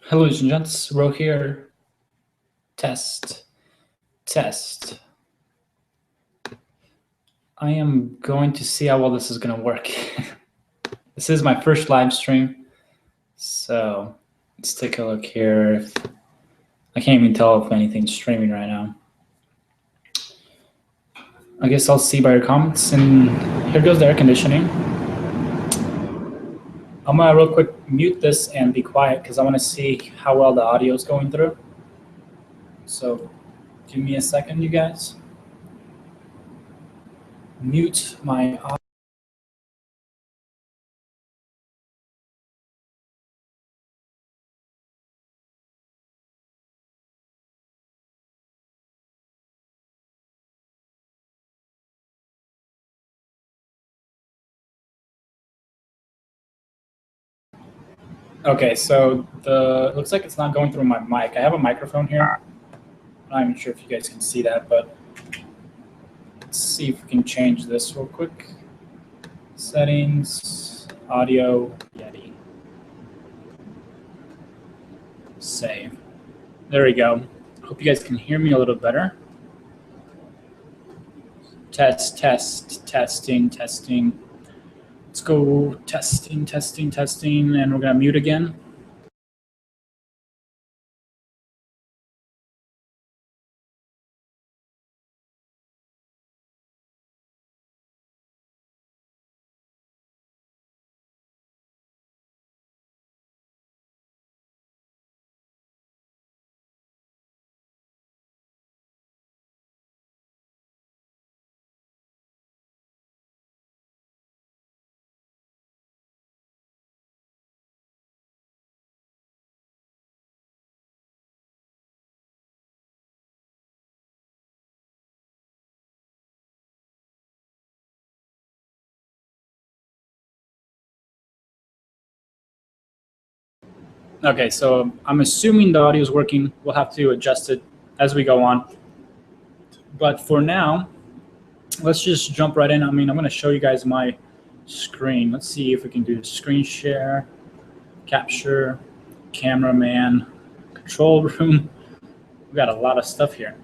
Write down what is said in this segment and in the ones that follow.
Hello, ladies and gents. Ro here. Test. Test. I am going to see how well this is going to work. This is my first live stream. So let's take a look here. I can't even tell if anything's streaming right now. I guess I'll see by your comments. And here goes the air conditioning. I'm going to real quick mute this and be quiet because I want to see how well the audio is going through. So give me a second, you guys. Mute my audio. Okay, so it looks like it's not going through my mic. I have a microphone here. I'm not even sure if you guys can see that, but let's see if we can change this real quick. Settings, audio, Yeti. Save. There we go. Hope you guys can hear me a little better. Testing. Let's go testing, and we're gonna mute again. Okay, so I'm assuming the audio is working. We'll have to adjust it as we go on. But for now, let's just jump right in. I mean, I'm going to show you guys my screen. Let's see if we can do screen share, capture, cameraman, control room. We've got a lot of stuff here.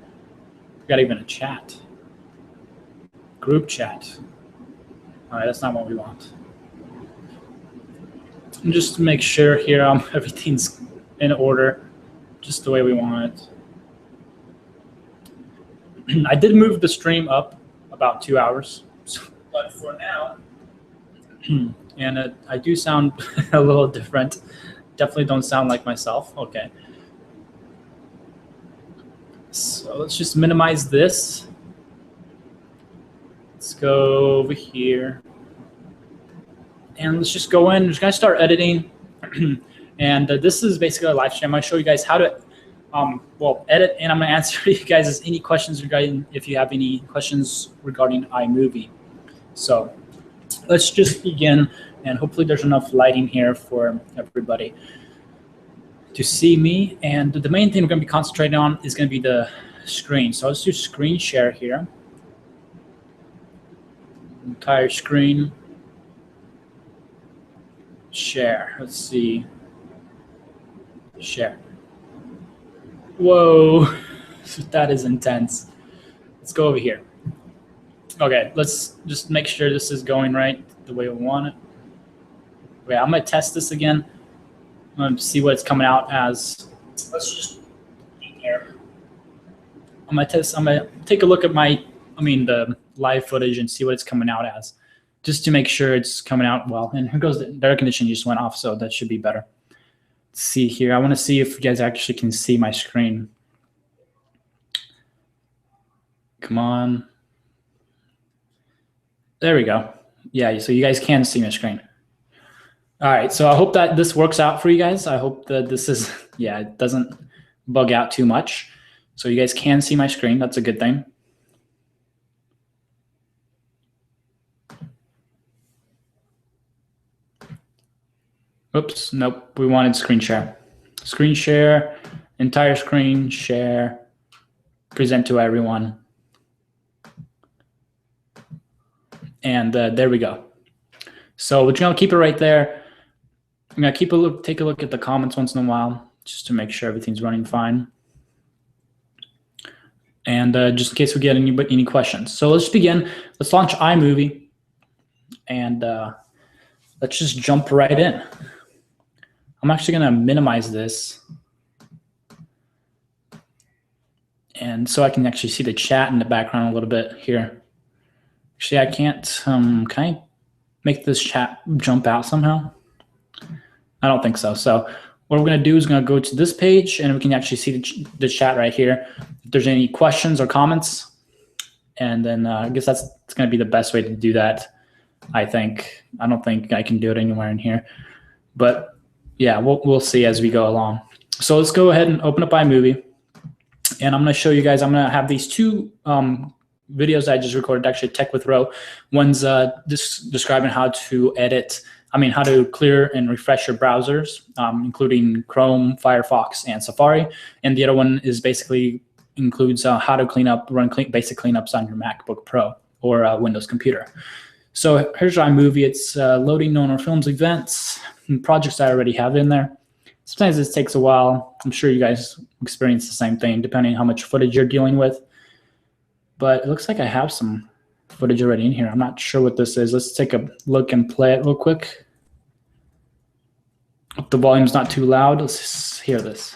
We've got even a chat, group chat. All right, that's not what we want. And just to make sure here everything's in order, just the way we want it. I did move the stream up about 2 hours, but for now, and I do sound a little different. Definitely don't sound like myself. Okay. So let's just minimize this. Let's go over here. And let's just go in. We're just going to start editing. And this is basically a live stream. I'm going to show you guys how to edit, and I'm going to answer you guys any questions regarding, if you have any questions regarding iMovie. So let's just begin, and hopefully there's enough lighting here for everybody to see me. And the main thing we're going to be concentrating on is going to be the screen. So let's do screen share here. Entire screen. Share. Let's see. Share. Whoa, that is intense. Let's go over here. Okay, let's just make sure this is going right the way we want it. Okay, I'm gonna test this again. I'm gonna see what it's coming out as. Let's just here. I'm gonna take a look at the live footage and see what it's coming out as, just to make sure it's coming out well. And here goes the air conditioning just went off, so that should be better. Let's see here. I want to see if you guys actually can see my screen. Come on. There we go. Yeah, so you guys can see my screen. All right, so I hope that this works out for you guys. I hope that this is, yeah, it doesn't bug out too much. So you guys can see my screen. That's a good thing. Oops, nope, we wanted screen share. Screen share, entire screen, share, present to everyone. And there we go. So we're gonna keep it right there. I'm gonna take a look at the comments once in a while, just to make sure everything's running fine. And just in case we get any questions. So let's begin. Let's launch iMovie, and let's just jump right in. I'm actually going to minimize this, and so I can actually see the chat in the background a little bit here. Actually, I can't. Can I make this chat jump out somehow? I don't think so. So what we're going to do is going to go to this page, and we can actually see the chat right here. If there's any questions or comments, and then I guess that's going to be the best way to do that, I think. I don't think I can do it anywhere in here. But yeah, we'll see as we go along. So let's go ahead and open up iMovie. And I'm going to show you guys, I'm going to have these two videos I just recorded, actually Tech with Ro. One's describing how to edit, how to clear and refresh your browsers, including Chrome, Firefox, and Safari. And the other one is basically includes how to run basic cleanups on your MacBook Pro or Windows computer. So here's our iMovie. It's loading known or films events and projects I already have in there. Sometimes this takes a while. I'm sure you guys experience the same thing depending on how much footage you're dealing with. But it looks like I have some footage already in here. I'm not sure what this is. Let's take a look and play it real quick. If the volume's not too loud, let's just hear this.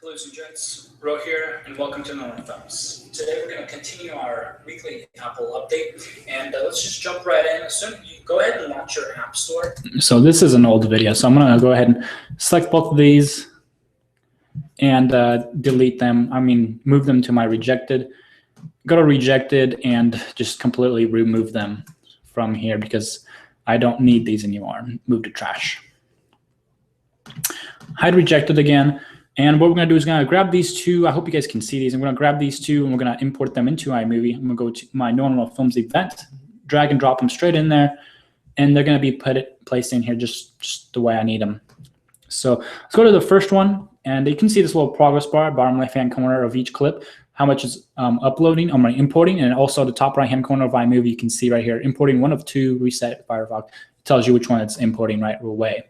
Hello, ladies and gents. Ro here, and welcome to Normal Films. Today we're going to continue our weekly Apple update, and let's just jump right in. So you go ahead and launch your App Store. So this is an old video, so I'm going to go ahead and select both of these and delete them. Move them to my rejected. Go to rejected and just completely remove them from here because I don't need these anymore. Move to trash. Hide rejected again. And what we're going to do is going to grab these two. I hope you guys can see these. I'm going to grab these two, and we're going to import them into iMovie. I'm going to go to my Normal Films event, drag and drop them straight in there, and they're going to be placed in here just the way I need them. So let's go to the first one, and you can see this little progress bar, bottom left-hand corner of each clip, how much is importing, and also the top right-hand corner of iMovie, you can see right here, importing 1 of 2, reset Firefox. It tells you which one it's importing right away.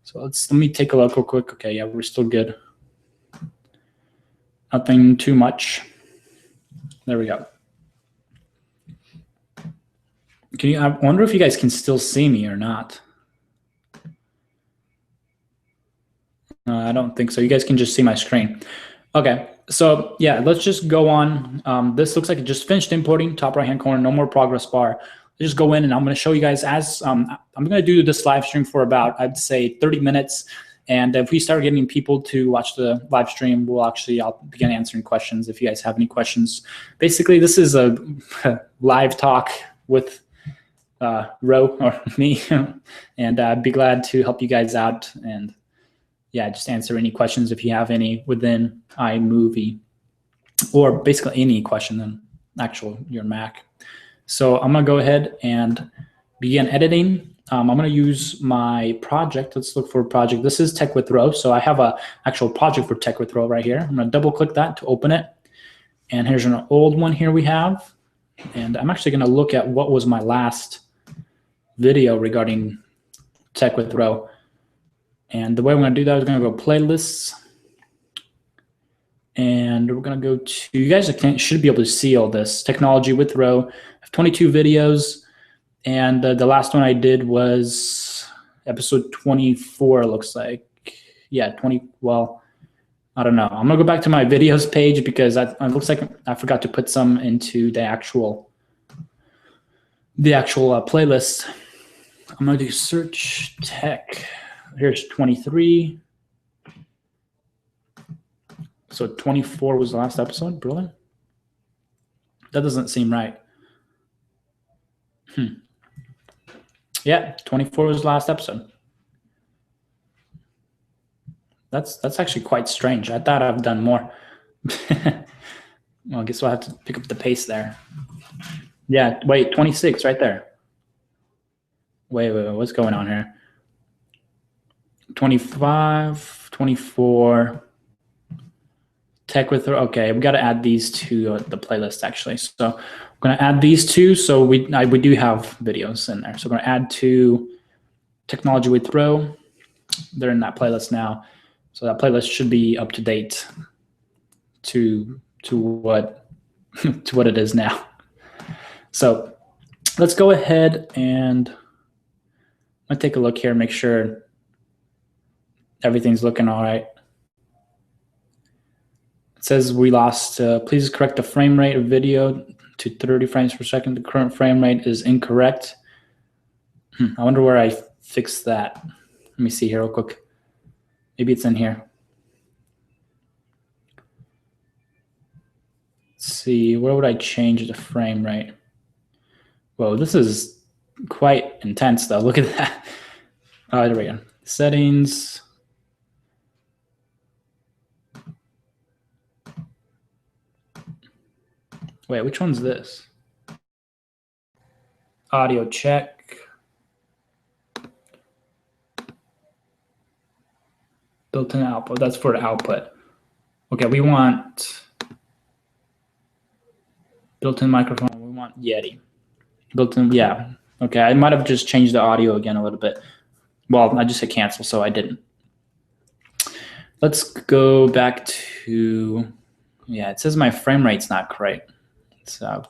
So let me take a look real quick. Okay, yeah, we're still good. Nothing too much. There we go. I wonder if you guys can still see me or not. I don't think so. You guys can just see my screen. Okay, so yeah, let's just go on. This looks like it just finished importing, top right-hand corner, no more progress bar. Just go in, and I'm going to show you guys as I'm going to do this live stream for about, I'd say, 30 minutes. And if we start getting people to watch the live stream, I'll begin answering questions if you guys have any questions. Basically, this is a live talk with Ro or me, and I'd be glad to help you guys out and yeah, just answer any questions if you have any within iMovie, or basically any question in your Mac. So I'm going to go ahead and begin editing. I'm going to use my project. Let's look for a project. This is Tech with Ro. So I have an actual project for Tech with Ro right here. I'm going to double click that to open it. And here's an old one here we have. And I'm actually going to look at what was my last video regarding Tech with Ro. And the way we're going to do that is going to go playlists. And we're going to go to, you guys should be able to see all this. Technology with Ro. I have 22 videos. And the last one I did was episode 24, looks like. Yeah, 20, well, I don't know. I'm going to go back to my videos page because it looks like I forgot to put some into the actual playlist. I'm going to do search tech. Here's 23. So 24 was the last episode, brilliant. That doesn't seem right. Yeah, 24 was the last episode. That's actually quite strange. I thought I've done more. Well, I guess we'll have to pick up the pace there. Yeah, wait, 26 right there. Wait, what's going on here? 25, 24. Tech with Ro. Okay, we got to add these to the playlist actually. So I'm going to add these two. So we do have videos in there. So we're going to add to Technology with Ro. they're in that playlist now. So that playlist should be up to date to what to what it is now. So let's go ahead and I'll take a look here, make sure everything's looking all right. It says we lost, please correct the frame rate of video to 30 frames per second. The current frame rate is incorrect. I wonder where I fixed that. Let me see here real quick. Maybe it's in here. Let's see, where would I change the frame rate? Whoa, this is quite intense though. Look at that. Oh, there we go. Settings. Wait, which one's this? Audio check. Built-in output. That's for the output. Okay, we want built-in microphone. We want Yeti. Built-in, yeah. Okay, I might have just changed the audio again a little bit. Well, I just hit cancel, so I didn't. Let's go back to, yeah, it says my frame rate's not correct. So,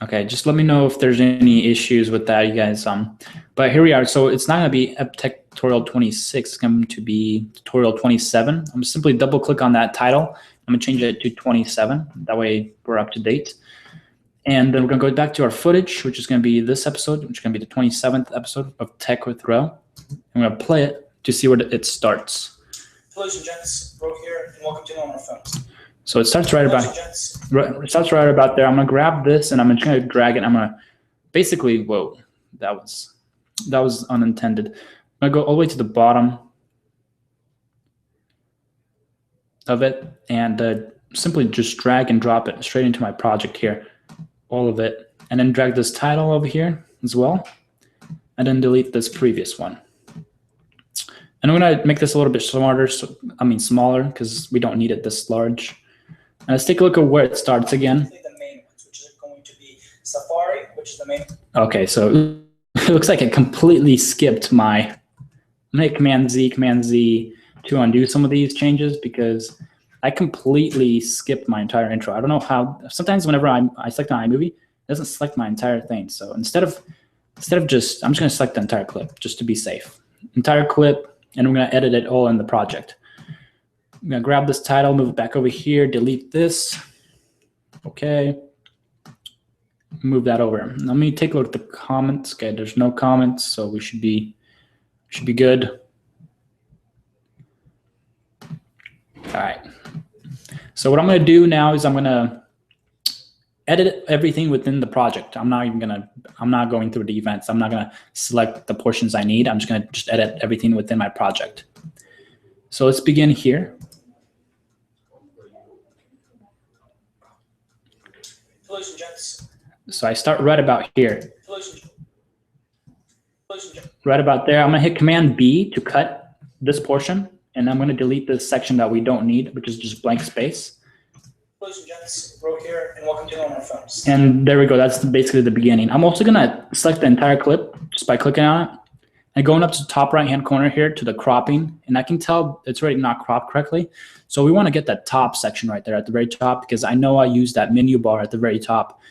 okay, just let me know if there's any issues with that, you guys. But here we are. So it's not going to be EpTech Tutorial 26. It's going to be Tutorial 27. I'm simply double click on that title. I'm going to change it to 27. That way we're up to date. And then we're going to go back to our footage, which is going to be this episode, which is going to be the 27th episode of Tech with Ro. I'm going to play it to see where it starts. Hello, ladies and gents, Ro here, and welcome to No More Films. So it starts right about there. I'm gonna grab this and I'm just gonna drag it. I'm gonna basically, whoa, that was unintended. I'm gonna go all the way to the bottom of it and simply just drag and drop it straight into my project here, all of it, and then drag this title over here as well, and then delete this previous one. And I'm gonna make this a little bit smarter, smaller, because we don't need it this large. And let's take a look at where it starts again. The main ones, which is going to be Safari, which is the main. Okay, so it looks like it completely skipped my. I'm gonna hit Command Z to undo some of these changes because I completely skipped my entire intro. I don't know how. Sometimes whenever I select an iMovie, it doesn't select my entire thing. So instead of just, I'm just gonna select the entire clip just to be safe. Entire clip, and I'm gonna edit it all in the project. I'm gonna grab this title, move it back over here, delete this. Okay. Move that over. Let me take a look at the comments. Okay, there's no comments, so we should be good. All right. So what I'm gonna do now is I'm gonna edit everything within the project. I'm not going through the events. I'm not gonna select the portions I need. I'm just gonna edit everything within my project. So let's begin here. So I start right about here. Right about there. I'm gonna hit Command B to cut this portion, and I'm gonna delete this section that we don't need, which is just blank space. Ladies and gents, Ro here, and welcome to No More Films. And there we go. That's basically the beginning. I'm also gonna select the entire clip just by clicking on it and going up to the top right-hand corner here to the cropping, and I can tell it's already not cropped correctly. So we want to get that top section right there at the very top, because I know I use that menu bar at the very top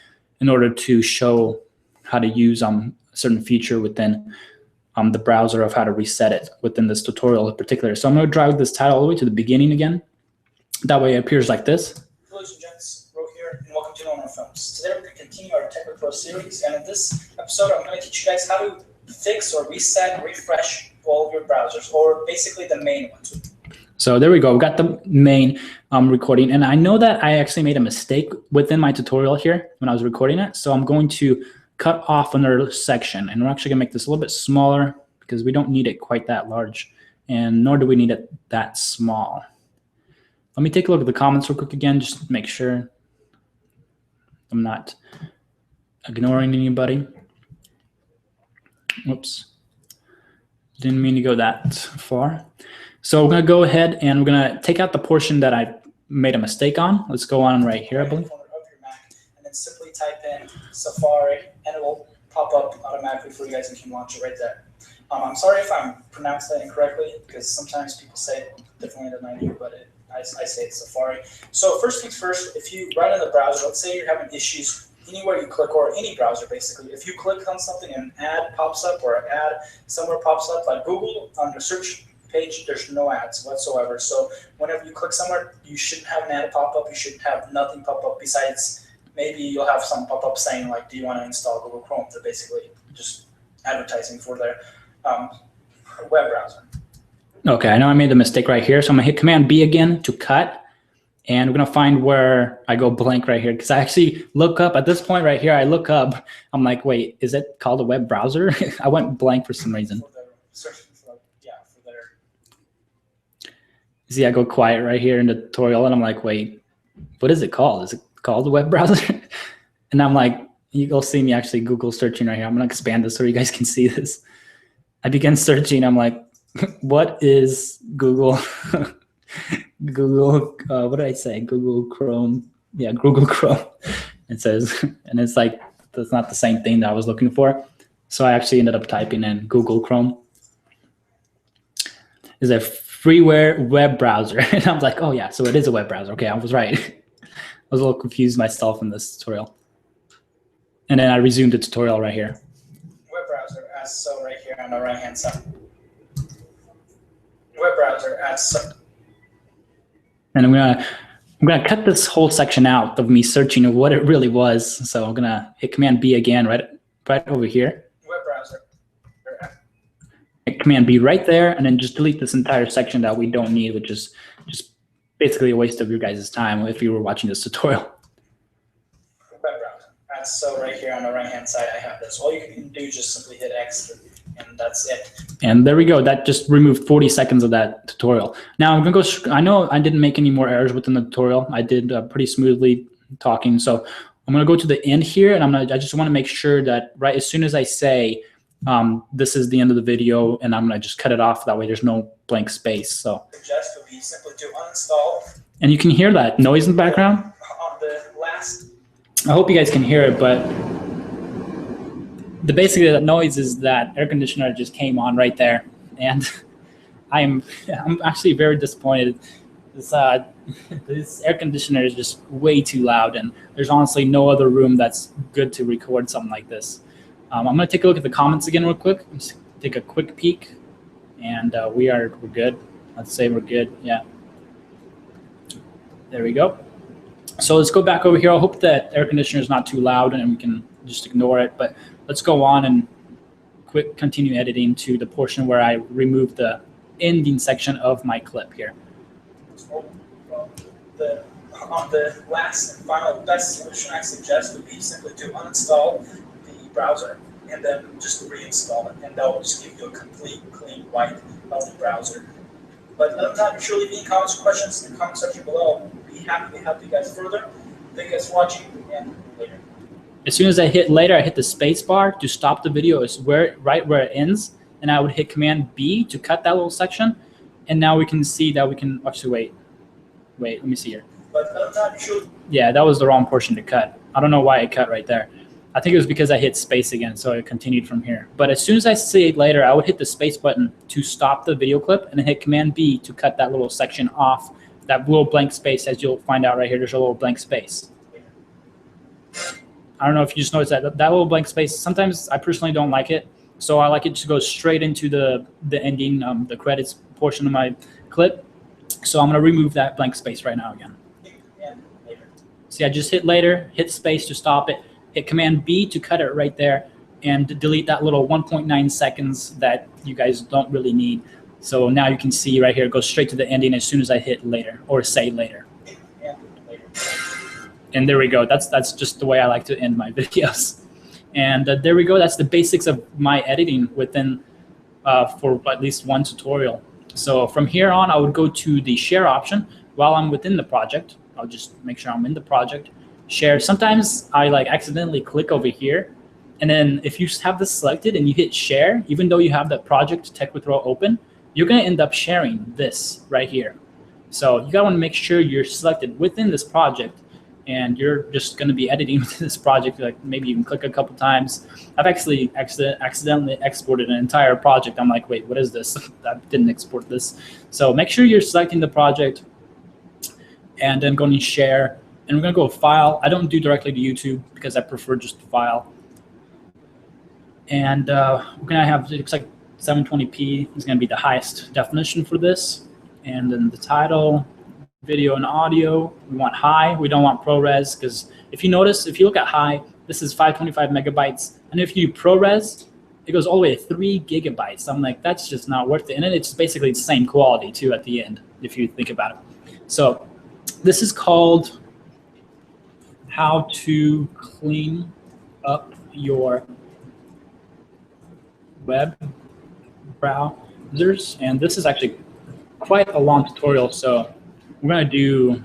in order to show how to use a certain feature within the browser of how to reset it within this tutorial in particular. So I'm going to drag this title all the way to the beginning again. That way it appears like this. Ladies and gents, Ro here, and welcome to No More Films. Today we're going to continue our Tech with Ro series, and in this episode I'm going to teach you guys how to fix or reset and refresh all of your browsers, or basically the main ones. So there we go. We got the main recording, and I know that I actually made a mistake within my tutorial here when I was recording it. So I'm going to cut off another section, and we're actually gonna make this a little bit smaller because we don't need it quite that large, and nor do we need it that small. Let me take a look at the comments real quick again, just to make sure I'm not ignoring anybody. Whoops. Didn't mean to go that far. So we're going to go ahead and we're going to take out the portion that I made a mistake on. Let's go on right here, I believe. Of your Mac, and then simply type in Safari, and it will pop up automatically for you guys, and you can launch it right there. I'm sorry if I'm pronounced that incorrectly, because sometimes people say it differently than I do, but I say it's Safari. So first things first, if you run in the browser, let's say you're having issues anywhere you click, or any browser basically, if you click on something and an ad pops up, or an ad somewhere pops up, like Google, on the search page, there's no ads whatsoever. So whenever you click somewhere, you shouldn't have an ad pop up. You should have nothing pop up besides maybe you'll have some pop up saying like, do you want to install Google Chrome? To basically just advertising for their web browser. Okay, I know I made the mistake right here, so I'm gonna hit Command B again to cut, and we're gonna find where I go blank right here, because I actually look up at this point right here. I look up, I'm like, wait, is it called a web browser? I went blank for some reason. See, I go quiet right here in the tutorial, and I'm like, wait, what is it called? Is it called a web browser? And I'm like, you'll see me actually Google searching right here. I'm gonna expand this so you guys can see this. I began searching. I'm like, what is Google? Google, what did I say? Google Chrome. Yeah, Google Chrome. It says, and it's like, that's not the same thing that I was looking for. So I actually ended up typing in Google Chrome. Is a freeware web browser. And I was like, oh yeah, so it is a web browser. Okay, I was right. I was a little confused myself in this tutorial. And then I resumed the tutorial right here. Web browser as so right here on the right hand side. Web browser as so. And I'm gonna cut this whole section out of me searching what it really was. So I'm gonna hit Command B again, right over here. Web browser. Hit Command B right there, and then just delete this entire section that we don't need, which is just basically a waste of your guys' time if you were watching this tutorial. Web browser. As so right here on the right hand side, I have this. All you can do is just simply hit X, and that's it. And there we go. That just removed 40 seconds of that tutorial. Now I'm gonna go. I know I didn't make any more errors within the tutorial. I did pretty smoothly talking. So I'm gonna go to the end here, and I just want to make sure that right as soon as I say this is the end of the video, and I'm gonna just cut it off. That way there's no blank space. So suggest would be simply to uninstall. And you can hear that noise in the background. On the last. I hope you guys can hear it, but basically the noise is that air conditioner just came on right there, and I'm actually very disappointed. This air conditioner is just way too loud, and there's honestly no other room that's good to record something like this. I'm gonna take a look at the comments again real quick. Just take a quick peek, and we're good. Let's say we're good. Yeah. There we go. So let's go back over here. I hope that air conditioner is not too loud and we can just ignore it, but let's go on and continue editing to the portion where I removed the ending section of my clip here. On the last and final best solution I suggest would be simply to uninstall the browser and then just reinstall it, and that will just give you a complete, clean, white, healthy browser. But another time, be sure to leave any comments or questions in the comment section below. I'll be happy to help you guys further. Thank you guys for watching, and later. As soon as I hit later, I hit the space bar to stop the video. It's right where it ends, and I would hit Command B to cut that little section. And now we can see that we can actually wait. Let me see here. But another time, be sure. Yeah, that was the wrong portion to cut. I don't know why it cut right there. I think it was because I hit space again, so it continued from here. But as soon as I say later, I would hit the space button to stop the video clip, and then hit Command B to cut that little section off, that little blank space. As you'll find out right here, there's a little blank space. I don't know if you just noticed that little blank space. Sometimes I personally don't like it, so I like it to go straight into the ending, the credits portion of my clip. So I'm gonna remove that blank space right now again. See, I just hit later, hit space to stop it, hit Command B to cut it right there, and delete that little 1.9 seconds that you guys don't really need. So now you can see right here, it goes straight to the ending as soon as I hit later or say later. And there we go. That's just the way I like to end my videos. And there we go. That's the basics of my editing within for at least one tutorial. So from here on, I would go to the share option while I'm within the project. I'll just make sure I'm in the project. Share. Sometimes I accidentally click over here, and then if you have this selected and you hit share, even though you have the project Tech with Row open, you're going to end up sharing this right here. So you got to want to make sure you're selected within this project. and you're just going to be editing this project. Like maybe you can click a couple times. I've actually accidentally exported an entire project. I'm like, wait, what is this? I didn't export this. So make sure you're selecting the project and then going to share. And we're going to go file. I don't do directly to YouTube because I prefer just file. And we're going to have, it looks like 720p is going to be the highest definition for this. And then the title, video and audio, we want high. We don't want ProRes, because if you notice, if you look at high, this is 525 megabytes. And if you do ProRes, it goes all the way to 3 gigabytes. I'm like, that's just not worth it. And then it's basically the same quality too at the end, if you think about it. So this is called how to clean up your web browsers. And this is actually quite a long tutorial. So we're going to do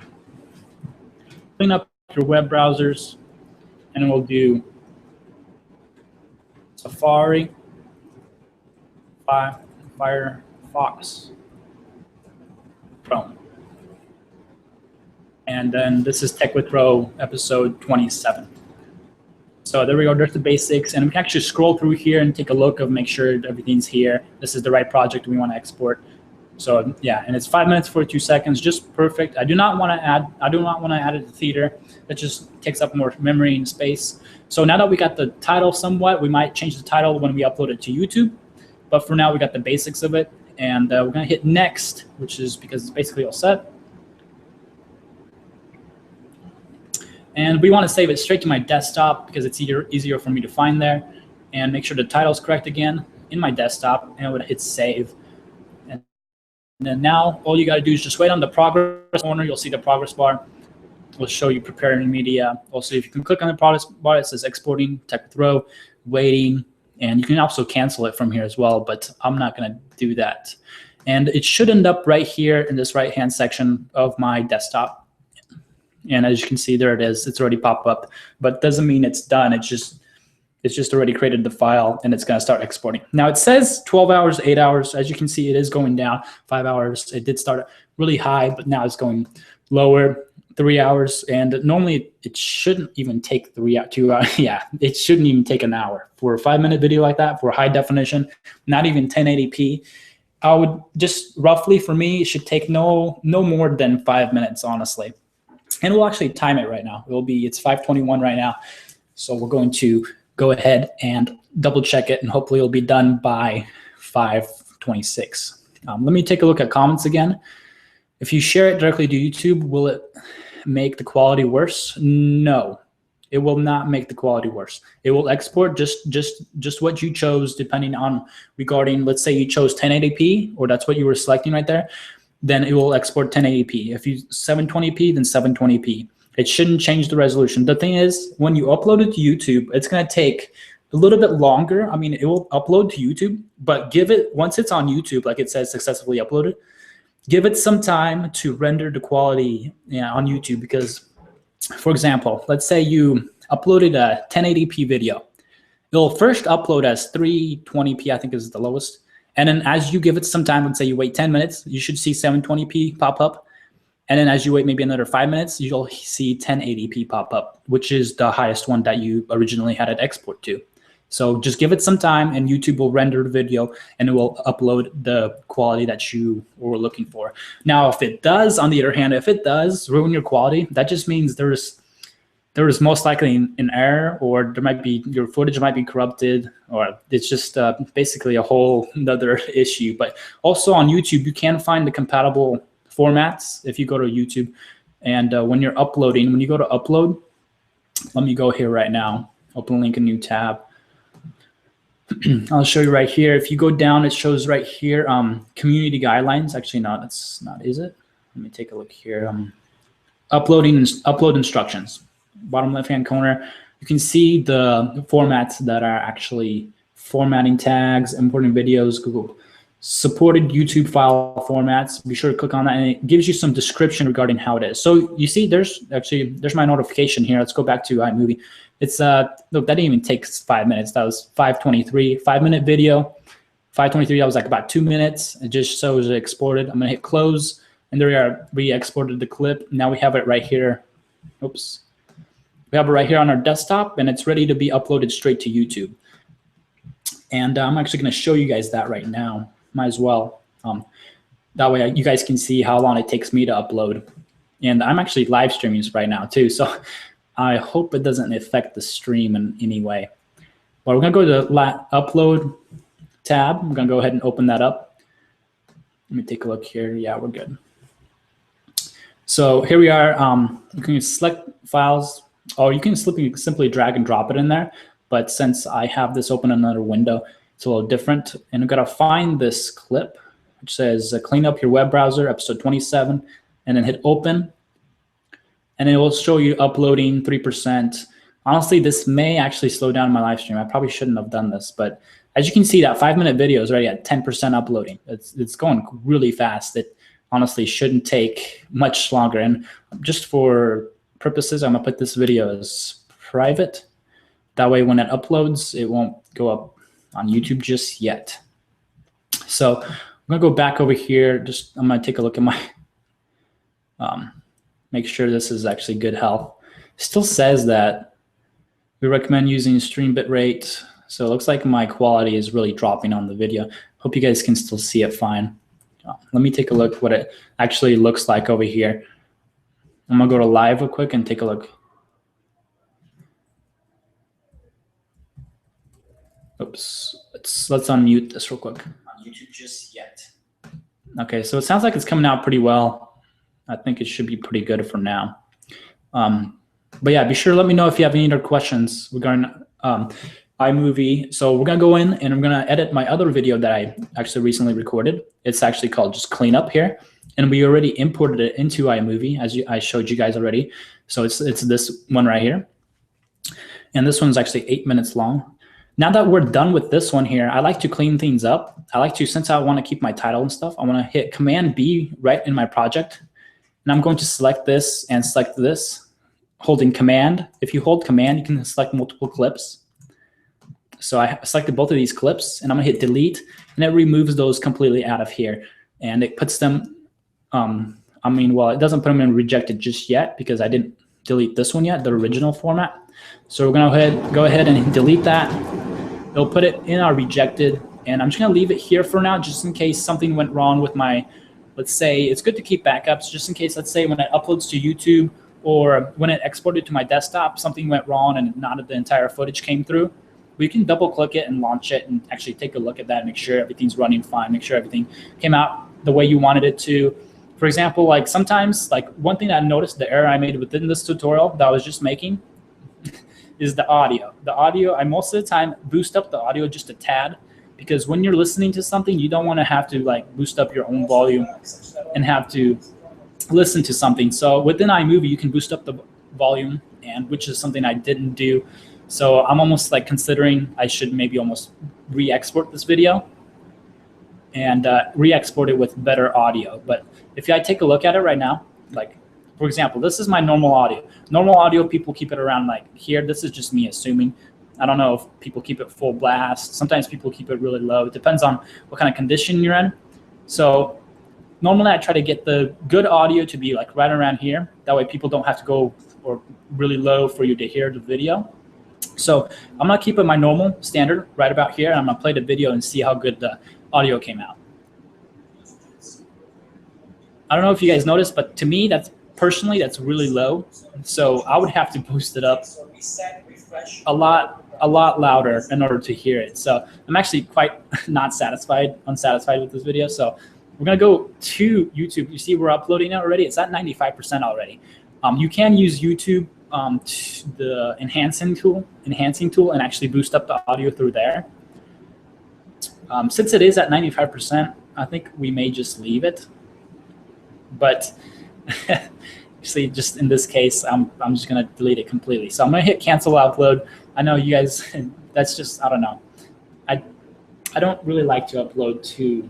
clean up your web browsers, and we'll do Safari, Firefox, Chrome. And then this is Tech with Pro episode 27. So there we go, there's the basics. And we can actually scroll through here and take a look of make sure everything's here. This is the right project we want to export. So yeah, and it's 5 minutes, 42 seconds, just perfect. I do not want to add it to theater. That just takes up more memory and space. So now that we got the title somewhat, we might change the title when we upload it to YouTube. But for now, we got the basics of it. And we're going to hit next, which is because it's basically all set. And we want to save it straight to my desktop because it's easier for me to find there. And make sure the title's correct again in my desktop, and I'm going to hit save. And then now all you got to do is just wait on the progress corner. You'll see the progress bar. Will show you preparing media. Also, if you can click on the progress bar, it says exporting, Tech with Pro, waiting, and you can also cancel it from here as well, but I'm not going to do that. And it should end up right here in this right-hand section of my desktop. And as you can see, there it is. It's already popped up, but doesn't mean it's done. It's just already created the file, and it's going to start exporting. Now it says 12 hours, 8 hours. As you can see, it is going down. 5 hours. It did start really high, but now it's going lower. 3 hours, and normally it shouldn't even take 2 hours. Yeah, it shouldn't even take an hour for a 5-minute video like that for high definition. Not even 1080p. I would just roughly, for me, it should take no more than 5 minutes, honestly. And we'll actually time it right now. It's 5:21 right now, so we're going to go ahead and double check it, and hopefully it'll be done by 5:26. Let me take a look at comments again. If you share it directly to YouTube, will it make the quality worse? No, it will not make the quality worse. It will export just what you chose, depending on regarding, let's say you chose 1080p, or that's what you were selecting right there, then it will export 1080p. If you 720p, then 720p. It shouldn't change the resolution. The thing is, when you upload it to YouTube, it's going to take a little bit longer. I mean, it will upload to YouTube, but give it, once it's on YouTube, like it says successfully uploaded, give it some time to render the quality on YouTube. Because, for example, let's say you uploaded a 1080p video. It'll first upload as 320p, I think is the lowest. And then as you give it some time, let's say you wait 10 minutes, you should see 720p pop up. And then as you wait maybe another 5 minutes, you'll see 1080p pop up, which is the highest one that you originally had it export to. So just give it some time, and YouTube will render the video, and it will upload the quality that you were looking for. Now, if it does, on the other hand, if it does ruin your quality, that just means there is most likely an error, or there might be, your footage might be corrupted, or it's just basically a whole another issue. But also on YouTube, you can find the compatible formats if you go to YouTube. And when you're uploading, when you go to upload, let me go here right now, open link, a new tab. I'll show you right here. If you go down, it shows right here, community guidelines. Actually, no, that's not, is it? Let me take a look here. Upload instructions. Bottom left-hand corner, you can see the formats that are actually formatting tags, importing videos, Google supported YouTube file formats. Be sure to click on that, and it gives you some description regarding how it is. So you see, there's my notification here. Let's go back to iMovie. It's look, that didn't even take 5 minutes. That was 5:23, 5-minute video. 5:23, that was like about 2 minutes. It just shows it exported. I'm gonna hit close, and there we are. We exported the clip. Now we have it right here. Oops. We have it right here on our desktop, and it's ready to be uploaded straight to YouTube. And I'm actually going to show you guys that right now. Might as well. That way you guys can see how long it takes me to upload. And I'm actually live streaming this right now too, so I hope it doesn't affect the stream in any way. But we're going to go to the upload tab. I'm going to go ahead and open that up. Let me take a look here. Yeah, we're good. So here we are. You can select files, or you can simply drag and drop it in there. But since I have this open in another window, it's a little different. And I'm going to find this clip, which says clean up your web browser, episode 27, and then hit open. And it will show you uploading 3%. Honestly, this may actually slow down my live stream. I probably shouldn't have done this, but as you can see, that 5-minute video is already at 10% uploading. It's going really fast. It honestly shouldn't take much longer. And just for purposes, I'm gonna put this video as private. That way when it uploads, it won't go up on YouTube just yet. So I'm gonna go back over here. I'm gonna take a look at my, make sure this is actually good health. It still says that we recommend using stream bitrate. So it looks like my quality is really dropping on the video. Hope you guys can still see it fine. Let me take a look what it actually looks like over here. I'm gonna go to live real quick and take a look. Oops, let's unmute this real quick. On YouTube just yet. Okay, so it sounds like it's coming out pretty well. I think it should be pretty good for now. But yeah, be sure to let me know if you have any other questions regarding iMovie. So we're gonna go in and I'm gonna edit my other video that I actually recently recorded. It's actually called just clean up here. And we already imported it into iMovie, as I showed you guys already. So it's this one right here. And this one's actually 8 minutes long. Now that we're done with this one here, I like to clean things up. I like to, since I want to keep my title and stuff, I want to hit Command B right in my project. And I'm going to select this and select this, holding Command. If you hold Command, you can select multiple clips. So I selected both of these clips, and I'm going to hit Delete, and it removes those completely out of here. And it puts them, well, it doesn't put them in rejected just yet because I didn't delete this one yet, the original format. So we're going to go ahead and delete that. It'll put it in our rejected, and I'm just going to leave it here for now just in case something went wrong with my, let's say, it's good to keep backups just in case, let's say when it uploads to YouTube or when it exported to my desktop, something went wrong and not the entire footage came through. We can double click it and launch it and actually take a look at that, make sure everything's running fine, make sure everything came out the way you wanted it to. For example, like sometimes, like one thing I noticed, the error I made within this tutorial that I was just making is the audio. The audio, I most of the time boost up the audio just a tad, because when you're listening to something, you don't want to have to like boost up your own volume and have to listen to something. So within iMovie, you can boost up the volume, and which is something I didn't do. So I'm almost like considering I should maybe almost re-export this video and re-export it with better audio. But if I take a look at it right now, like for example, this is my normal audio. Normal audio, people keep it around like here. This is just me assuming. I don't know if people keep it full blast. Sometimes people keep it really low. It depends on what kind of condition you're in. So normally I try to get the good audio to be like right around here. That way people don't have to go or really low for you to hear the video. So I'm gonna keep it my normal standard right about here. And I'm gonna play the video and see how good the audio came out. I don't know if you guys noticed, but to me, personally, that's really low. So I would have to boost it up a lot louder in order to hear it. So I'm actually quite unsatisfied with this video. So we're gonna go to YouTube. You see we're uploading it already. It's at 95% already. You can use YouTube, the enhancing tool, and actually boost up the audio through there. Since it is at 95%, I think we may just leave it. But actually, just in this case, I'm just gonna delete it completely. So I'm gonna hit cancel upload. I know you guys, that's just, I don't know. I don't really like to upload to,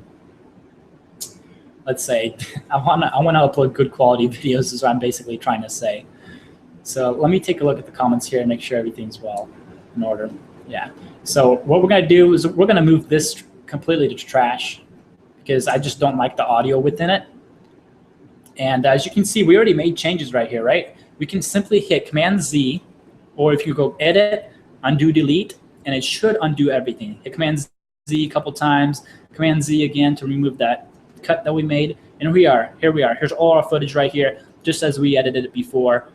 let's say, I wanna upload good quality videos is what I'm basically trying to say. So let me take a look at the comments here and make sure everything's well in order. Yeah. So what we're gonna do is we're gonna move this completely to trash because I just don't like the audio within it. And as you can see, we already made changes right here, right? We can simply hit Command Z or if you go edit, undo, delete, and it should undo everything. Hit Command Z a couple times, Command Z again to remove that cut that we made. And here we are. Here's all our footage right here, just as we edited it before.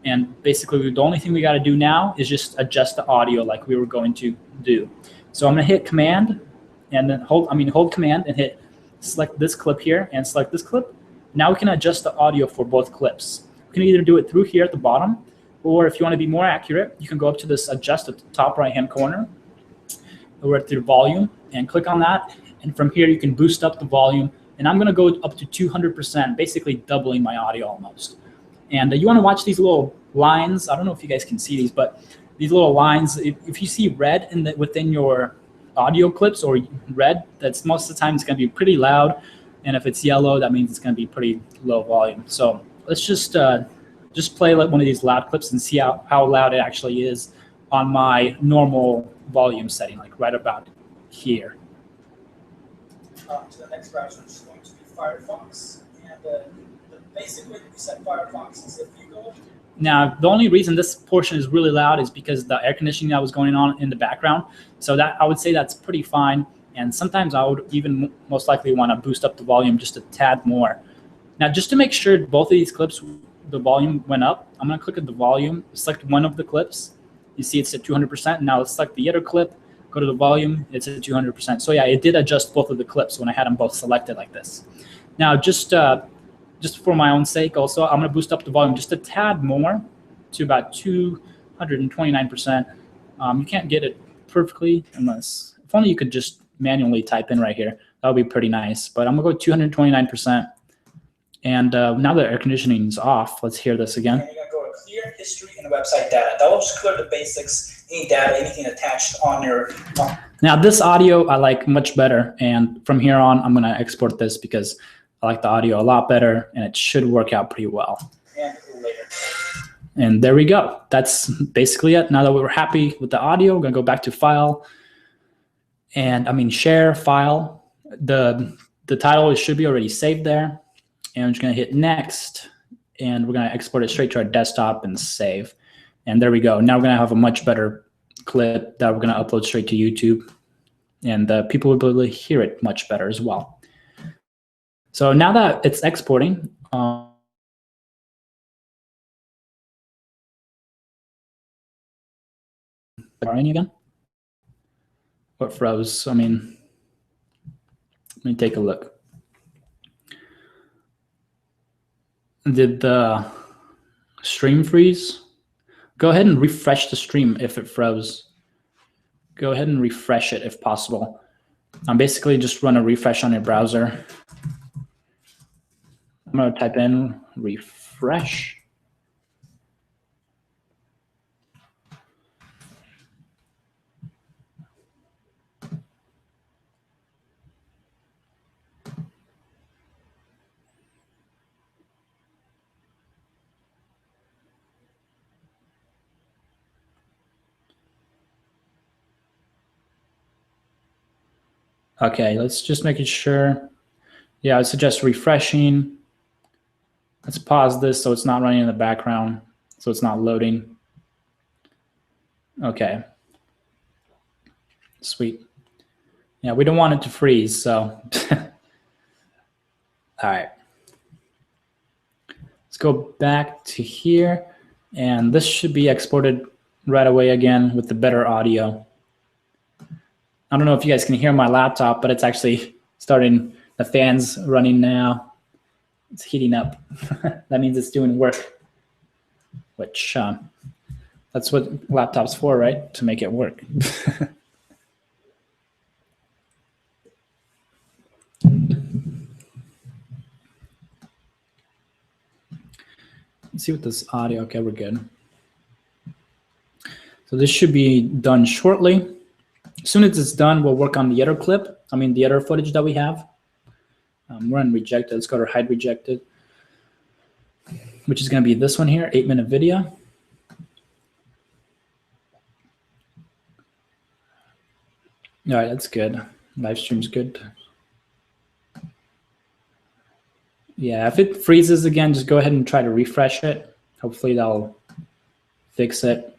And basically the only thing we got to do now is just adjust the audio like we were going to do. So I'm going to hit Command and then hold Command and hit select this clip here and select this clip. Now we can adjust the audio for both clips. We can either do it through here at the bottom, or if you want to be more accurate, you can go up to this adjust at the top right-hand corner over at the volume and click on that. And from here, you can boost up the volume. And I'm going to go up to 200%, basically doubling my audio almost. And you want to watch these little lines. I don't know if you guys can see these, but these little lines, if you see red within your audio clips or red, that's most of the time it's going to be pretty loud. And if it's yellow, that means it's going to be pretty low volume. So let's just play like one of these loud clips and see how loud it actually is on my normal volume setting, like right about here. To the next browser, which is going to be Firefox. And basically, you said Firefox is if you go. Now, the only reason this portion is really loud is because the air conditioning that was going on in the background. So that I would say that's pretty fine. And sometimes I would even most likely want to boost up the volume just a tad more. Now, just to make sure both of these clips, the volume went up, I'm going to click at the volume, select one of the clips. You see it's at 200%. Now let's select the other clip. Go to the volume, it's at 200%. So yeah, it did adjust both of the clips when I had them both selected like this. Now, just for my own sake also, I'm gonna boost up the volume just a tad more to about 229%. You can't get it perfectly unless, if only you could just manually type in right here. That would be pretty nice, but I'm gonna go 229%. And now that air conditioning is off, let's hear this again. And you're gonna go to clear history and website data. That will just clear the basics, any data, anything attached on your phone. Now this audio I like much better, and from here on I'm gonna export this because I like the audio a lot better and it should work out pretty well. And later. And there we go. That's basically it. Now that we're happy with the audio, we're gonna go back to file and share file. The title should be already saved there. And I'm just gonna hit next, and we're gonna export it straight to our desktop and save. And there we go. Now we're gonna have a much better clip that we're gonna upload straight to YouTube, and people will be able to hear it much better as well. So now that it's exporting, again, what froze? Let me take a look. Did the stream freeze? Go ahead and refresh the stream if it froze. Go ahead and refresh it if possible. Basically just run a refresh on your browser. I'm gonna type in refresh. Okay, let's just make it sure. Yeah, I suggest refreshing. Let's pause this so it's not running in the background, so it's not loading. Okay. Sweet. Yeah, we don't want it to freeze, so. All right. Let's go back to here, and this should be exported right away again with the better audio. I don't know if you guys can hear my laptop, but it's actually starting, the fan's running now. It's heating up. That means it's doing work, which that's what laptop's for, right? To make it work. Let's see what this audio, okay, we're good. So this should be done shortly. As soon as it's done, we'll work on the other clip. The other footage that we have. We're on rejected. Let's go to hide rejected, which is going to be this one here, 8-minute video. All right, that's good. Live stream's good. Yeah, if it freezes again, just go ahead and try to refresh it. Hopefully that'll fix it.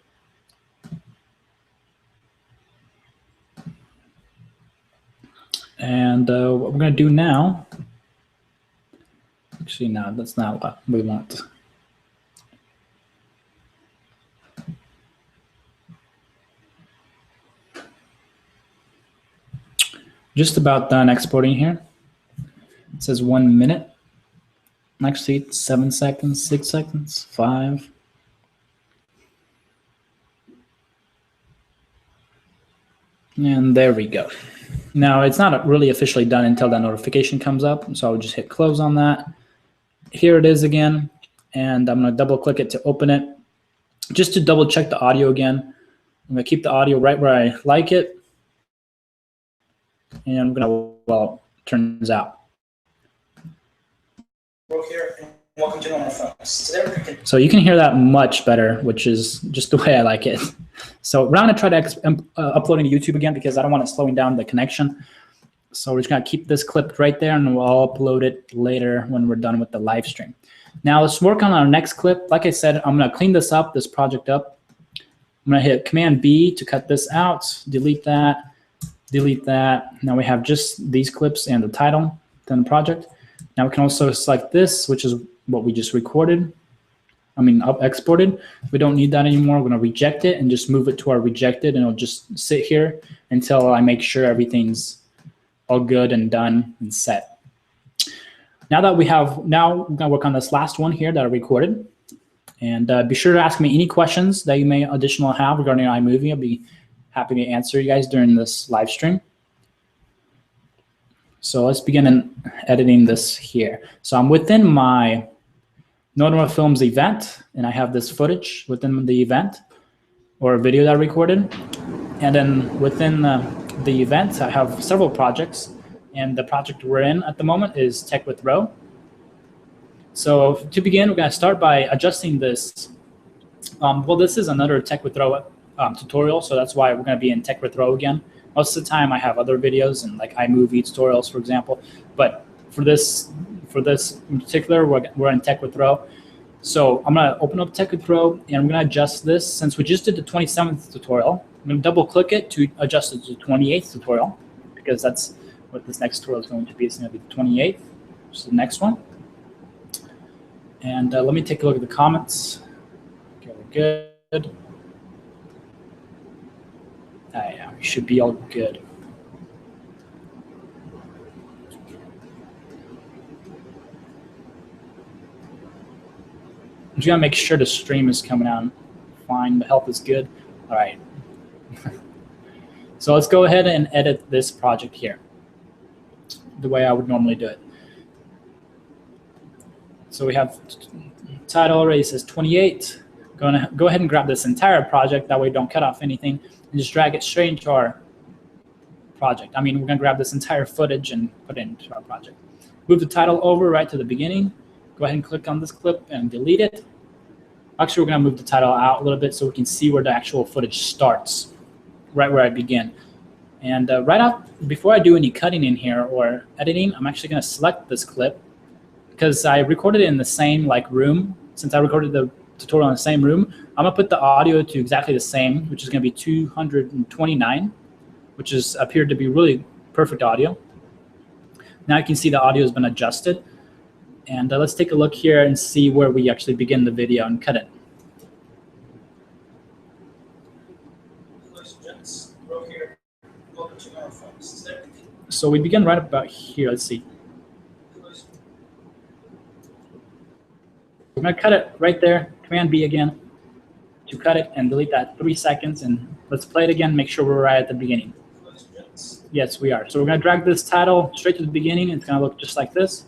And what we're going to do now, actually, no, that's not what we want. Just about done exporting here. It says 1 minute. Actually, it's 7 seconds, 6 seconds, 5. And there we go. Now, it's not really officially done until that notification comes up, so I'll just hit close on that. Here it is again, and I'm going to double click it to open it. Just to double check the audio again, I'm going to keep the audio right where I like it. And I'm going to, well, it turns out. We're here, and welcome to Normal Films. Today so you can hear that much better, which is just the way I like it. So we're going to try to uploading to YouTube again because I don't want it slowing down the connection. So we're just going to keep this clip right there, and we'll upload it later when we're done with the live stream. Now let's work on our next clip. Like I said, I'm going to clean this up, this project up. I'm going to hit Command B to cut this out, delete that. Delete that. Now we have just these clips and the title, then the project. Now we can also select this, which is what we just recorded. Exported. We don't need that anymore. We're going to reject it and just move it to our rejected, and it'll just sit here until I make sure everything's all good and done and set. Now we're going to work on this last one here that I recorded. And be sure to ask me any questions that you may additional have regarding iMovie. I'll be happy to answer you guys during this live stream. So let's begin editing this here. So I'm within my Normal Films event, and I have this footage within the event or a video that I recorded. And then within the event, I have several projects, and the project we're in at the moment is Tech with Ro. So to begin, we're going to start by adjusting this. Well, this is another Tech with Ro tutorial, so that's why we're going to be in Tech with Ro again. Most of the time I have other videos and like iMovie tutorials, for example, but for this in particular, we're in Tech with Ro. So I'm going to open up Tech with Ro, and I'm going to adjust this. Since we just did the 27th tutorial, I'm going to double click it to adjust it to the 28th tutorial, because that's what this next tutorial is going to be. It's going to be the 28th, which is the next one. And let me take a look at the comments. Okay, we're good. Yeah, we should be all good. I'm just gonna make sure the stream is coming out fine, the health is good. All right. So let's go ahead and edit this project here the way I would normally do it. So we have title already says 28. Gonna go ahead and grab this entire project, that way we don't cut off anything, and just drag it straight into our project. We're gonna grab this entire footage and put it into our project. Move the title over right to the beginning. Go ahead and click on this clip and delete it. Actually, we're gonna move the title out a little bit so we can see where the actual footage starts, right where I begin. And before I do any cutting in here or editing, I'm actually gonna select this clip because I recorded it in the same room. Since I recorded the tutorial in the same room, I'm gonna put the audio to exactly the same, which is gonna be 229, which is appeared to be really perfect audio. Now you can see the audio has been adjusted. And let's take a look here and see where we actually begin the video and cut it. So we begin right about here. Let's see. We're going to cut it right there. Command B again to cut it and delete that 3 seconds. And let's play it again. Make sure we're right at the beginning. Yes, we are. So we're going to drag this title straight to the beginning. It's going to look just like this.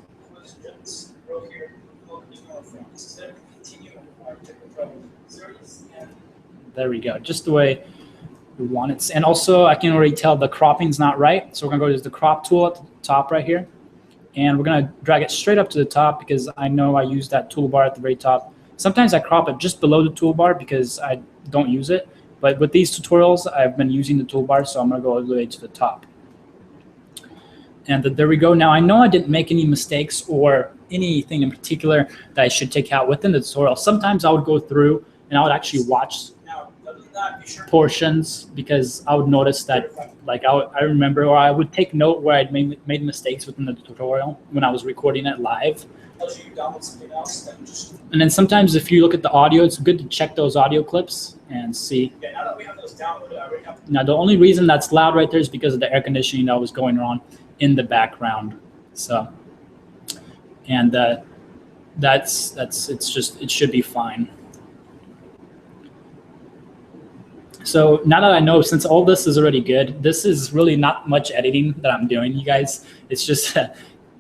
There we go, just the way we want it. And also, I can already tell the cropping's not right, so we're gonna go to the crop tool at the top right here, and we're gonna drag it straight up to the top because I know I use that toolbar at the very top. Sometimes I crop it just below the toolbar because I don't use it, but with these tutorials, I've been using the toolbar, so I'm gonna go all the way to the top. And there we go. Now I know I didn't make any mistakes or anything in particular that I should take out within the tutorial. Sometimes I would go through and I would actually watch portions, because I would notice that, like, I remember, or I would take note where I'd made mistakes within the tutorial when I was recording it live. You download something else, then just. And then sometimes if you look at the audio, it's good to check those audio clips and see. Yeah, now that we have those downloaded, I already have. Now, the only reason that's loud right there is because of the air conditioning that was going on in the background. So, and it should be fine. So now that I know, since all this is already good, this is really not much editing that I'm doing, you guys. It's just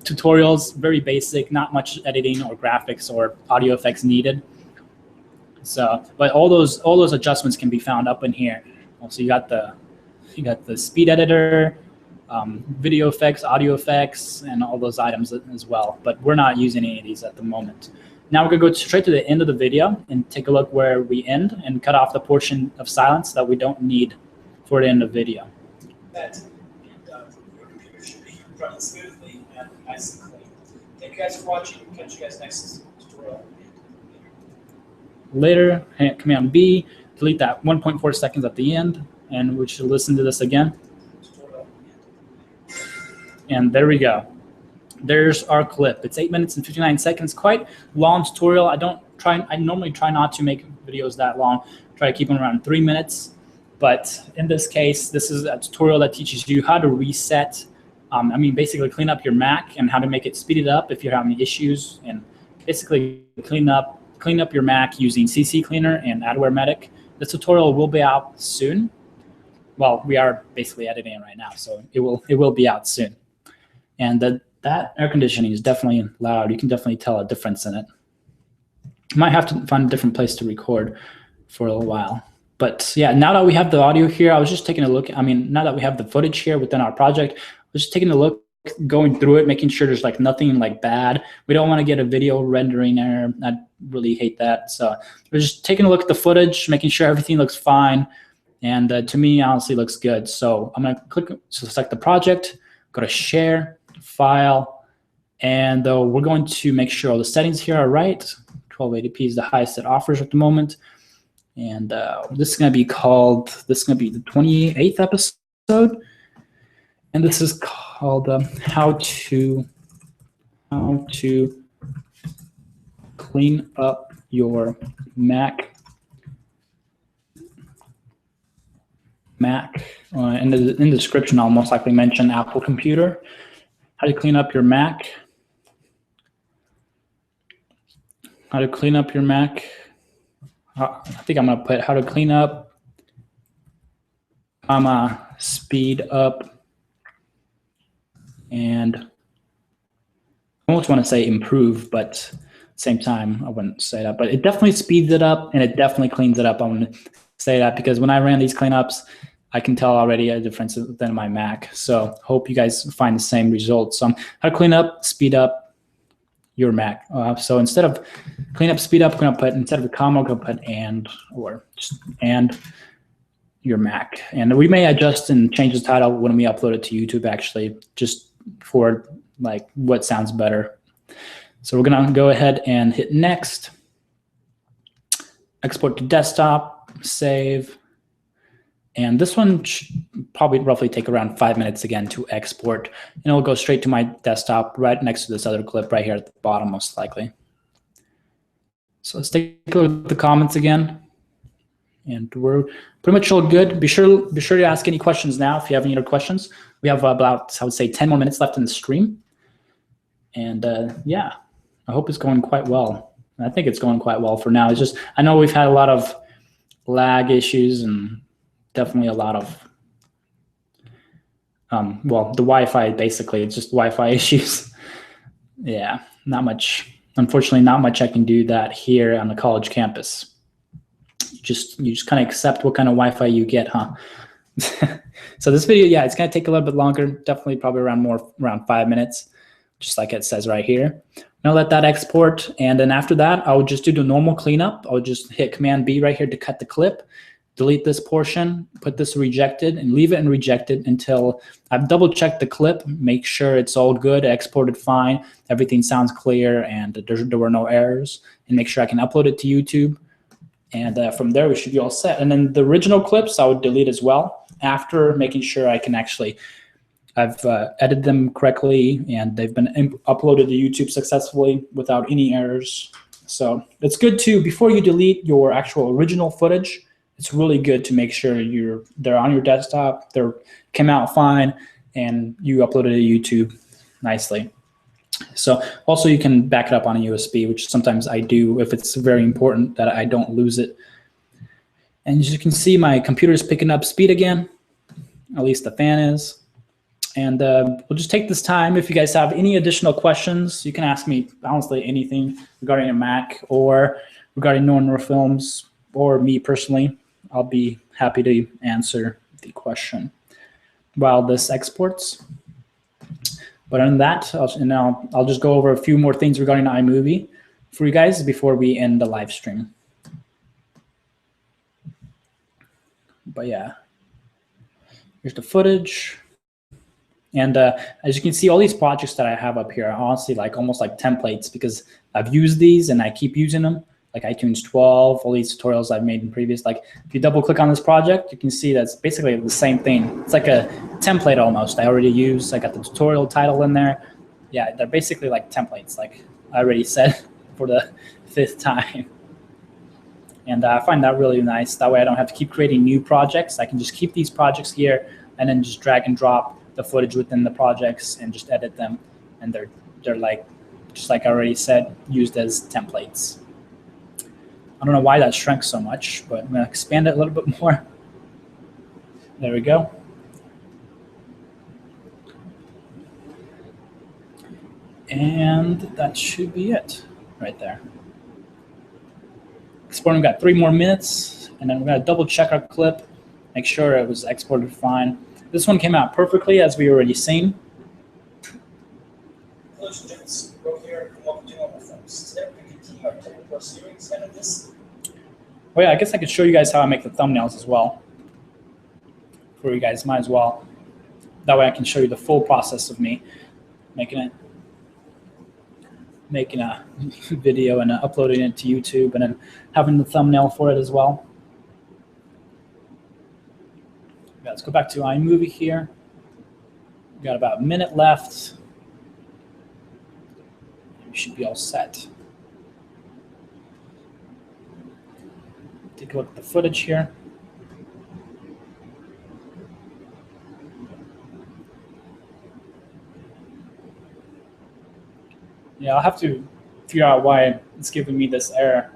tutorials, very basic, not much editing or graphics or audio effects needed. So, but all those adjustments can be found up in here. Also, you got the speed editor, video effects, audio effects, and all those items as well. But we're not using any of these at the moment. Now we're gonna go straight to the end of the video and take a look where we end and cut off the portion of silence that we don't need for the end of the video. Your computer should be running smoothly and nice and clean. Thank you guys for watching. Catch you guys next tutorial. Later, Command B, delete that 1.4 seconds at the end, and we should listen to this again. And there we go. There's our clip. It's 8 minutes and 59 seconds. Quite long tutorial. I normally try not to make videos that long. Try to keep them around 3 minutes. But in this case, this is a tutorial that teaches you how to reset. Basically clean up your Mac and how to make it speeded up if you're having issues, and basically clean up your Mac using CC Cleaner and Adware Medic. This tutorial will be out soon. Well, we are basically editing it right now, so it will be out soon. And that air conditioning is definitely loud. You can definitely tell a difference in it. Might have to find a different place to record for a little while. But yeah, now that we have the audio here, I was just taking a look. Now that we have the footage here within our project, I was just taking a look, going through it, making sure there's like nothing like bad. We don't want to get a video rendering error. I really hate that. So we're just taking a look at the footage, making sure everything looks fine. And to me, honestly, looks good. So I'm going to select the project, go to Share, File, and we're going to make sure all the settings here are right. 1280p is the highest it offers at the moment. And this is going to be the 28th episode. And this is called how to clean up your Mac. In the description, I'll most likely mention Apple computer. How to clean up your Mac. How to clean up your Mac. I think I'm going to put how to clean up, speed up, and I almost want to say improve, but at the same time, I wouldn't say that. But it definitely speeds it up, and it definitely cleans it up. I'm going to say that because when I ran these cleanups, I can tell already a difference within my Mac. So hope you guys find the same results. So how to clean up, speed up your Mac. So instead of clean up, speed up, I'm going to put, instead of a comma, I'm going to put and, or just and your Mac. And we may adjust and change the title when we upload it to YouTube, actually, just for like what sounds better. So we're going to go ahead and hit next, export to desktop, save. And this one should probably roughly take around 5 minutes again to export. And it'll go straight to my desktop right next to this other clip right here at the bottom, most likely. So let's take a look at the comments again. And we're pretty much all good. Be sure to ask any questions now if you have any other questions. We have about, I would say, 10 more minutes left in the stream. And yeah, I hope it's going quite well. I think it's going quite well for now. It's just, I know we've had a lot of lag issues and definitely a lot of, well, the Wi-Fi, basically, it's just Wi-Fi issues. Yeah, not much, unfortunately, not much I can do that here on the college campus. You just kind of accept what kind of Wi-Fi you get, huh? So this video, yeah, it's gonna take a little bit longer, definitely probably around 5 minutes, just like it says right here. I'm gonna let that export, and then after that, I would just do the normal cleanup. I'll just hit Command B right here to cut the clip, delete this portion, put this rejected, and leave it in rejected until I've double checked the clip, make sure it's all good, exported fine, everything sounds clear, and there were no errors, and make sure I can upload it to YouTube. And from there, we should be all set. And then the original clips, I would delete as well after making sure I can actually, I've edited them correctly and they've been uploaded to YouTube successfully without any errors. So it's good to, before you delete your actual original footage, it's really good to make sure they're on your desktop, they came out fine, and you uploaded to YouTube nicely. So also you can back it up on a USB, which sometimes I do if it's very important that I don't lose it. And as you can see, my computer is picking up speed again, at least the fan is. And we'll just take this time. If you guys have any additional questions, you can ask me honestly anything regarding a Mac or regarding Normal Films or me personally. I'll be happy to answer the question while this exports. But other than that, I'll just go over a few more things regarding iMovie for you guys before we end the live stream. But yeah, here's the footage. And as you can see, all these projects that I have up here are honestly like almost like templates because I've used these and I keep using them, like iTunes 12, all these tutorials I've made in previous. Like if you double click on this project, you can see that's basically the same thing. It's like a template almost. I already used, I got the tutorial title in there. Yeah, they're basically like templates, like I already said for the 5th time. And I find that really nice. That way I don't have to keep creating new projects. I can just keep these projects here and then just drag and drop the footage within the projects and just edit them. And they're like, just like I already said, used as templates. I don't know why that shrank so much, but I'm gonna expand it a little bit more. There we go. And that should be it right there. Exporting, we've got 3 more minutes, and then we're gonna double check our clip, make sure it was exported fine. This one came out perfectly, as we already seen. Hello students, Ro here, and welcome to Normal Films. Today we're going to continue our technical series, and in this... Oh yeah, I guess I could show you guys how I make the thumbnails as well. For you guys, might as well. That way I can show you the full process of me making a video and uploading it to YouTube and then having the thumbnail for it as well. Yeah, let's go back to iMovie here. We've got about a minute left. We should be all set. Take a look at the footage here. Yeah, I'll have to figure out why it's giving me this error.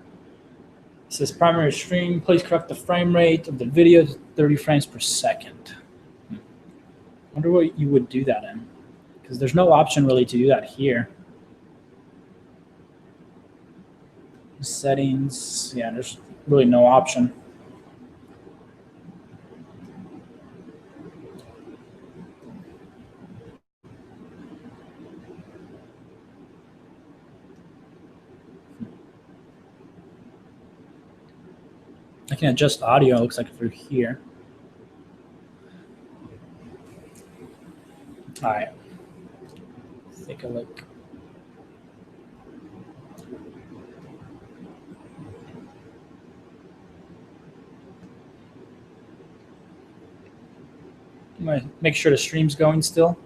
It says primary stream, please correct the frame rate of the video to 30 frames per second. I wonder what you would do that in, because there's no option really to do that here. Settings, yeah, there's really no option. I can adjust audio, looks like through here. All right, let's take a look. I'm gonna make sure the stream's going still.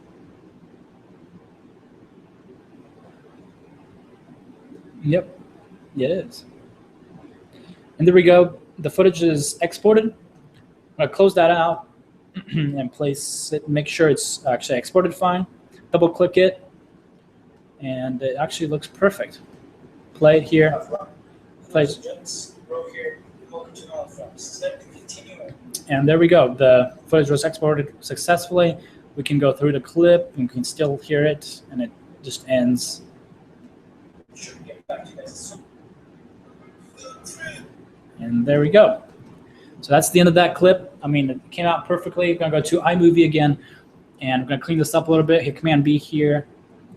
Yep, yeah, it is. And there we go. The footage is exported. I'm gonna close that out and place it, make sure it's actually exported fine. Double click it, and it actually looks perfect. Play it here. Play it. And there we go. The footage was exported successfully. We can go through the clip and we can still hear it, and it just ends. And there we go. So that's the end of that clip. I mean, it came out perfectly. I'm gonna go to iMovie again, and I'm gonna clean this up a little bit. Hit Command B here,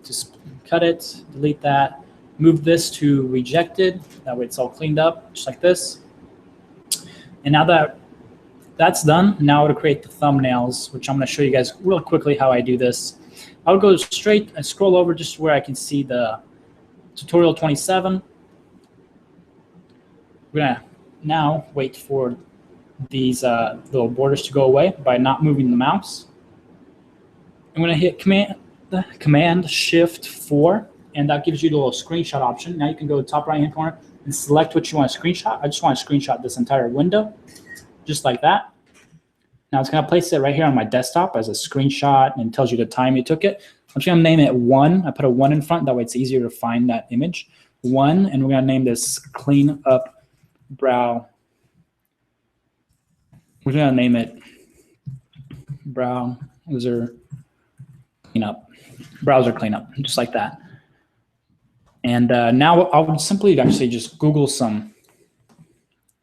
just cut it, delete that, move this to rejected. That way it's all cleaned up, just like this. And now that that's done, now I would create the thumbnails, which I'm gonna show you guys real quickly how I do this. I would go straight and scroll over just where I can see the tutorial 27. We're gonna now wait for these little borders to go away by not moving the mouse. I'm going to hit Command Shift 4, and that gives you the little screenshot option. Now you can go to the top right hand corner and select what you want to screenshot. I just want to screenshot this entire window, just like that. Now it's going to place it right here on my desktop as a screenshot and tells you the time you took it. I'm just going to name it 1. I put a 1 in front, that way it's easier to find that image. 1, and we're going to name this Clean Up Brow. We're going to name it Browser Cleanup. Browser Cleanup, just like that. And now I would simply actually just Google some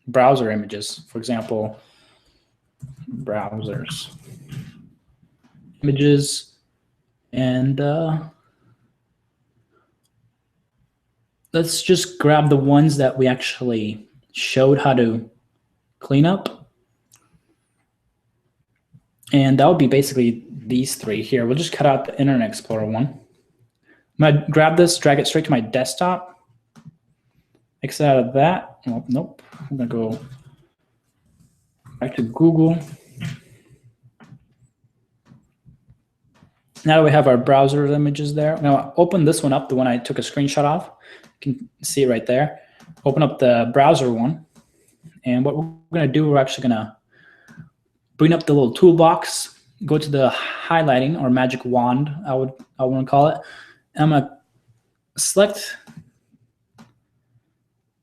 browser images. For example, browsers images, and let's just grab the ones that we actually showed how to clean up. And that would be basically these 3 here. We'll just cut out the Internet Explorer one. I'm going to grab this, drag it straight to my desktop, exit out of that. Oh, nope. I'm going to go back to Google. Now that we have our browser images there, now open this one up, the one I took a screenshot of. You can see it right there. Open up the browser one. And what we're going to do, we're actually going to bring up the little toolbox, go to the highlighting or magic wand, I want to call it. I'm going to select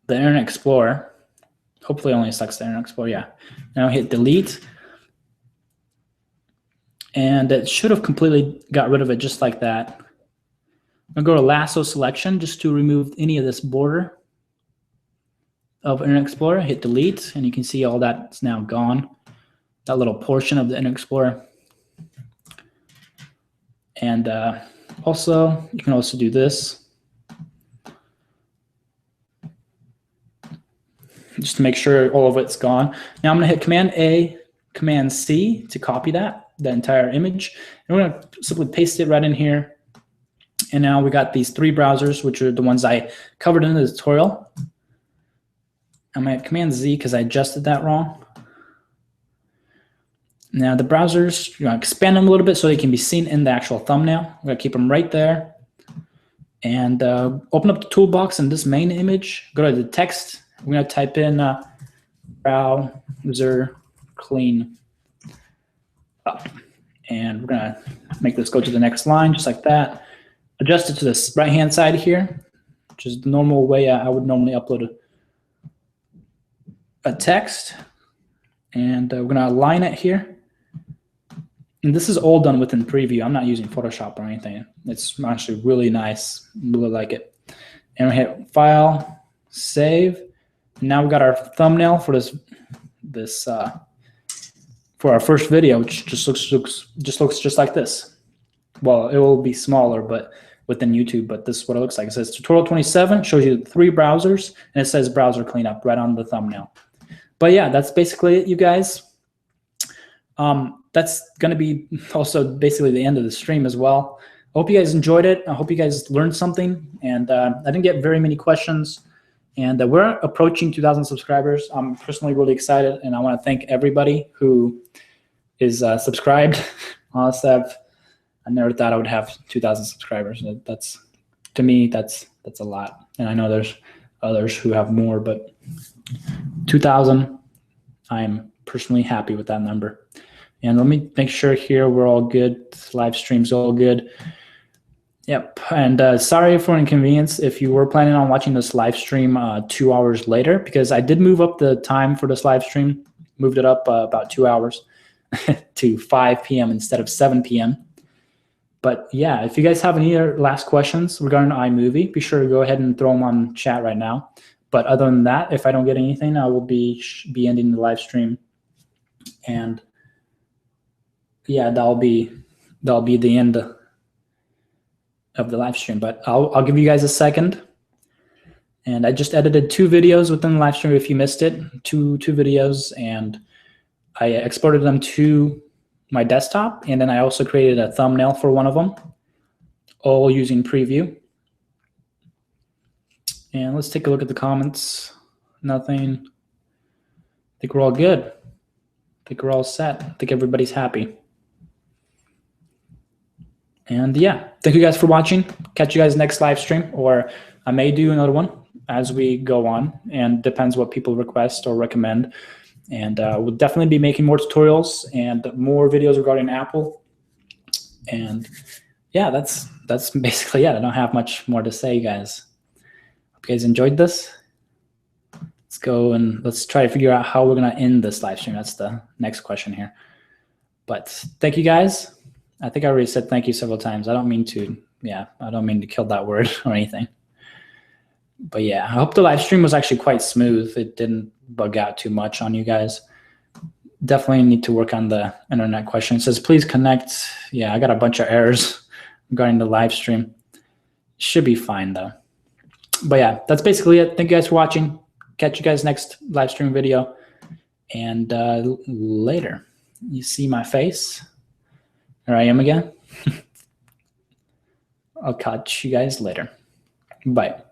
the Internet Explorer. Hopefully it only selects the Internet Explorer, yeah. Now hit delete. And it should have completely got rid of it just like that. I'm going to go to lasso selection just to remove any of this border of Internet Explorer. Hit delete, and you can see all that's now gone. That little portion of the Internet Explorer. And also, you can also do this. Just to make sure all of it's gone. Now I'm going to hit Command A, Command C to copy the entire image. And we're going to simply paste it right in here. And now we got these 3 browsers, which are the ones I covered in the tutorial. I'm going to hit Command Z because I adjusted that wrong. Now the browsers, you're going to expand them a little bit so they can be seen in the actual thumbnail. We're going to keep them right there. And open up the toolbox in this main image. Go to the text. We're going to type in browser clean up. And we're going to make this go to the next line, just like that. Adjust it to this right-hand side here, which is the normal way I would normally upload a text. And we're going to align it here. And this is all done within Preview. I'm not using Photoshop or anything. It's actually really nice. Really like it. And we hit File, Save. Now we've got our thumbnail for this for our first video, which just looks just like this. Well, it will be smaller, but within YouTube. But this is what it looks like. It says Tutorial 27, shows you 3 browsers, and it says Browser Cleanup right on the thumbnail. But yeah, that's basically it, you guys. That's going to be also basically the end of the stream as well. I hope you guys enjoyed it. I hope you guys learned something. And I didn't get very many questions. And we're approaching 2,000 subscribers. I'm personally really excited, and I want to thank everybody who is subscribed. Honestly, I never thought I would have 2,000 subscribers. That's, to me, that's a lot. And I know there's others who have more, but 2,000, I'm personally happy with that number. And let me make sure here we're all good. This live stream's all good. Yep. And sorry for inconvenience if you were planning on watching this live stream 2 hours later, because I did move up the time for this live stream, moved it up about 2 hours to 5 p.m. instead of 7 p.m. But yeah, if you guys have any other last questions regarding iMovie, be sure to go ahead and throw them on chat right now. But other than that, if I don't get anything, I will be ending the live stream. And yeah, that'll be the end of the live stream. But I'll give you guys a second. And I just edited 2 videos within the live stream. If you missed it, two videos, and I exported them to my desktop, and then I also created a thumbnail for one of them, all using Preview. And let's take a look at the comments. Nothing. think we're all good. I think we're all set. I think everybody's happy. And yeah, thank you guys for watching. Catch you guys next live stream, or I may do another one as we go on, and depends what people request or recommend. And we'll definitely be making more tutorials and more videos regarding Apple. And yeah, that's basically it. I don't have much more to say, guys. Hope you guys enjoyed this. Let's go and let's try to figure out how we're gonna end this live stream. That's the next question here. But thank you guys. I think I already said thank you several times. I don't mean to kill that word or anything. But yeah, I hope the live stream was actually quite smooth. It didn't bug out too much on you guys. Definitely need to work on the internet question. It says, please connect. Yeah, I got a bunch of errors regarding the live stream. Should be fine though. But yeah, that's basically it. Thank you guys for watching. Catch you guys next live stream video. And later. You see my face? There I am again. I'll catch you guys later. Bye.